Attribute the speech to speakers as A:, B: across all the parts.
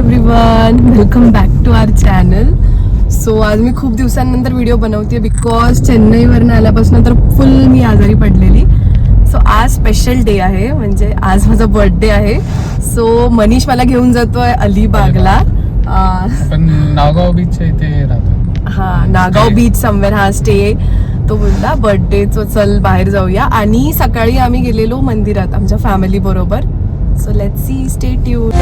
A: Everyone, welcome back to our channel. So आज मी खूप दिवसांनंतर व्हिडिओ बनवते बिकॉज चेन्नईवरनं आल्यापासून तर फुल मी आजारी पडलेली. सो आज स्पेशल डे आहे, म्हणजे आज माझा बर्थडे आहे. सो मनीष मला घेऊन जातोय अलिबागला.
B: पण नागाव बीचच्या इथे राहतो.
A: हा, नागाव बीच समवेअर. हा स्टे. तो बोलला बर्थडेचं चल बाहेर जाऊया. आणि सकाळी आम्ही गेलेलो मंदिरात आमच्या फॅमिली बरोबर. So let's see, stay tuned.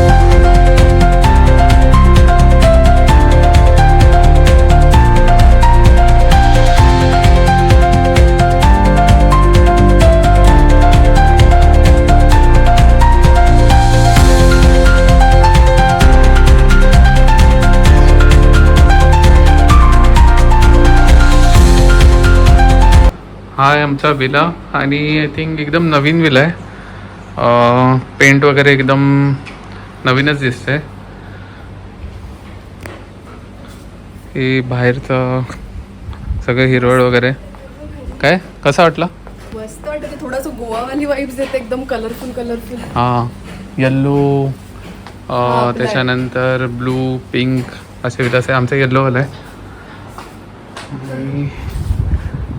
B: हा आहे आमचा विला आणि आय थिंक एकदम नवीन विला आहे. पेंट वगैरे एकदम नवीनच दिसतंय. हे बाहेरचं सगळं हिरवळ वगैरे. काय कसं वाटलं?
A: मस्त वाटतं. थोडंसं गोवावाली वाईब्स येते, एकदम कलरफुल कलरफुल.
B: हां, येल्लो, त्याच्यानंतर ब्लू, पिंक असे विला आहे. आमचं येल्लोवाला आहे. आणि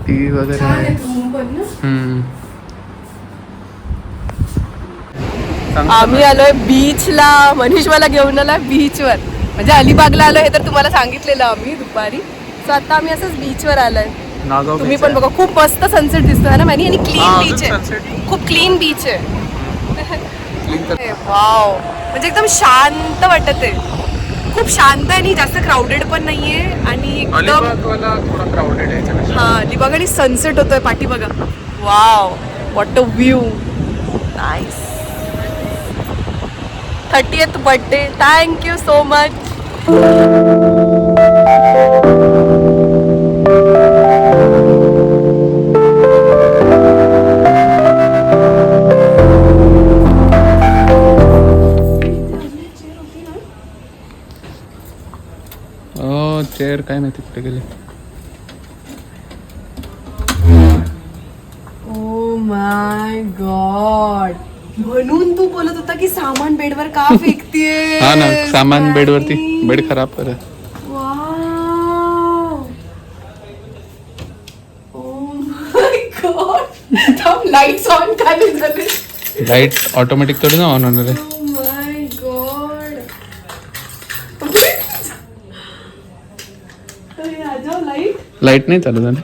B: टी वगैरे आहे.
A: आम्ही आलोय बीचला. मनीष मला घेऊन आला बीचवर, म्हणजे अलिबागला आलोय. हे तर तुम्हाला सांगितलेलं आम्ही दुपारी. सो आता आम्ही असंच बीचवर आलोय. तुम्ही पण बघा, खूप मस्त सनसेट दिसतोय ना मॅनी. आणि क्लीन बीच आहे, खूप क्लीन बीच आहे. वाव, म्हणजे एकदम शांत वाटत आहे. खूप शांत आहे आणि जास्त क्राऊडेड पण नाहीये. आणि एकदम हा, अलिबाग आणि सनसेट होतोय पाठी बघा. Wow, what a view. Nice. 30th birthday. Thank you so much.
B: Chair काय माहिती कुठे गेले.
A: Oh my God. म्हणून तू बोलत होता की सामान बेडवर का फेकतेय.
B: हा ना, सामान बेडवरती. बेड खराब करत.
A: Wow. Oh my God. Lights on का नाही झाले?
B: लाईट ऑटोमॅटिक थोडी ना ऑन होणार आहे.
A: Oh my God.
B: लाईट नाही चालू झाली.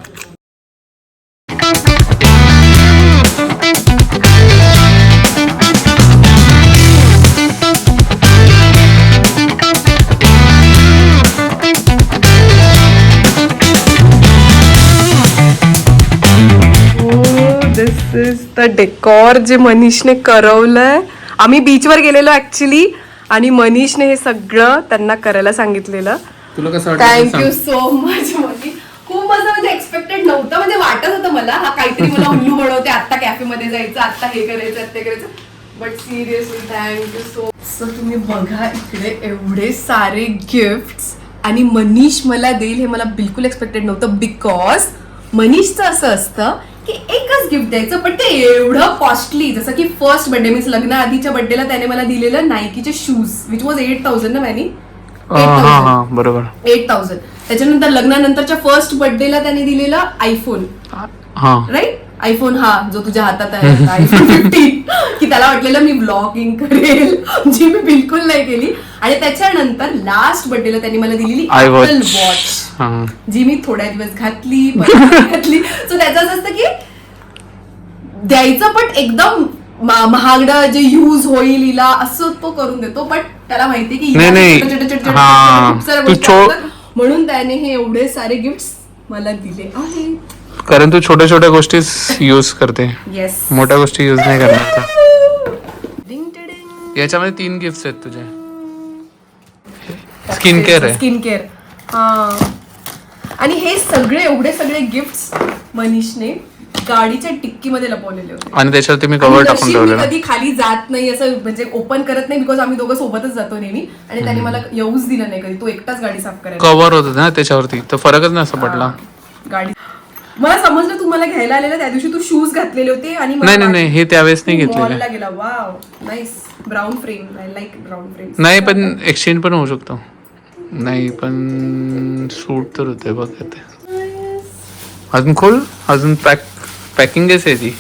A: दिस इज द डेकॉर जे मनीषने करवलंय. आम्ही बीचवर गेलेलो ऍक्च्युली, आणि मनीषने हे सगळं त्यांना करायला सांगितलेलं.
B: तुला कसं वाटतं?
A: थँक्यू सो मच मनी. खूप मजा, म्हणजे एक्सपेक्टेड नव्हतं. म्हणजे वाटत होतं मला हा काहीतरी मला उल्लू बनवते, आता कॅफे मध्ये जायचं, आता हे करायचं, ते करायचं. But seriously thank you so. So तुम्ही बघा इकडे एवढे सारे गिफ्ट्स. आणि मनीष मला देईल हे मला बिलकुल एक्सपेक्टेड नव्हतं. बिकॉज मनीषचं असं असतं की एकच गिफ्ट द्यायचं, पण ते एवढं कॉस्टली. जसं की फर्स्ट बर्थडे मीन्स लग्न आधीच्या बर्थडेला त्याने मला दिलेलं नायकीचे शूज, विच वॉज 8,000 ना मॅनी.
B: बरोबर,
A: 8,000. त्याच्यानंतर लग्नानंतरच्या फर्स्ट बर्थडेला त्याने दिलेला आयफोन. Right, iPhone. हा, जो तुझ्या हातात आहे, आयफोन 15. की त्याला वाटलेलं मी व्लॉगिंग करेल, जी मी बिलकुल नाही केली. आणि त्याच्यानंतर लास्ट बर्थडेला त्यांनी मला दिलेली ऍपल वॉच, जी मी थोड्या दिवस घातली. सो त्याचं असं असतं की द्यायचं, पण एकदम महागडं जे युज होईल हिला असं तो करून देतो. बट त्याला माहिती की खूप साऱ्या गोष्टी असतात, म्हणून त्याने हे एवढे सारे गिफ्ट मला दिले आहेत.
B: कारण तू छोट्या छोट्या गोष्टी यूज करते.
A: येस,
B: मोठ्या गोष्टी यूज नाही करणार. याच्यामध्ये 3 गिफ्ट आहेत तुझे. स्किन केअर आहे.
A: Skin care. हा, आणि हे सगळे एवढे सगळे गिफ्ट मनीषने गाडीच्या टिक्की मध्ये लपवलेले होते.
B: आणि त्याच्यावरती मी कव्हर टाकून ठेवलेलं.
A: कधी खाली जात नाही, असं म्हणजे ओपन करत नाही, बिकॉज आम्ही दोघं सोबतच जातो नेहमी. आणि त्याने मला येऊच दिलं नाही कधी. तो एकटाच गाडी साफ करायचा.
B: कव्हर होत ना त्याच्यावरती, तर फरकच नाही असं पडला.
A: गाडी मला समजलं तू मला घ्यायला आलेला त्या दिवशी. तू शूज घातलेले होते आणि
B: नाही हे त्यावेळेस नाही घेतलेले.
A: मॉलला गेला. Wow, nice. Brown frame. I like brown frame.
B: नाही पण एक्सचेंज पण होऊ शकतो. नाही पण सूट तर होते बघ ते. अजून खोल, अजून पॅकिंगच आहे ती.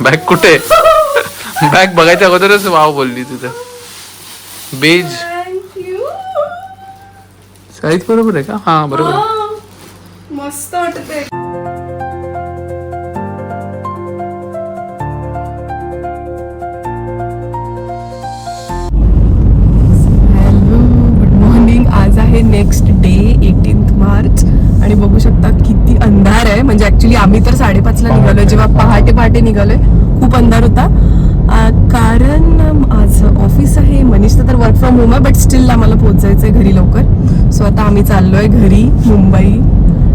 B: बॅग कुठे? बॅग बघायच्या अगोदरच वाव बोलली तुझं. Beige
A: thank you.
B: साईज बरोबर आहे का? हा बरोबर आहे.
A: मस्त वाटते. आज आहे नेक्स्ट डे 18 मार्च आणि बघू शकता किती अंधार आहे. म्हणजे ऍक्च्युली आम्ही तर 5:30ला निघालोय. जेव्हा पहाटे निघालोय खूप अंधार होता. कारण आज ऑफिस आहे. मनीषचं तर वर्क फ्रॉम होम आहे, बट स्टील आम्हाला पोहोचायचंय घरी लवकर. सो आता आम्ही चाललोय घरी मुंबई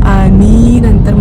A: आणि नंतर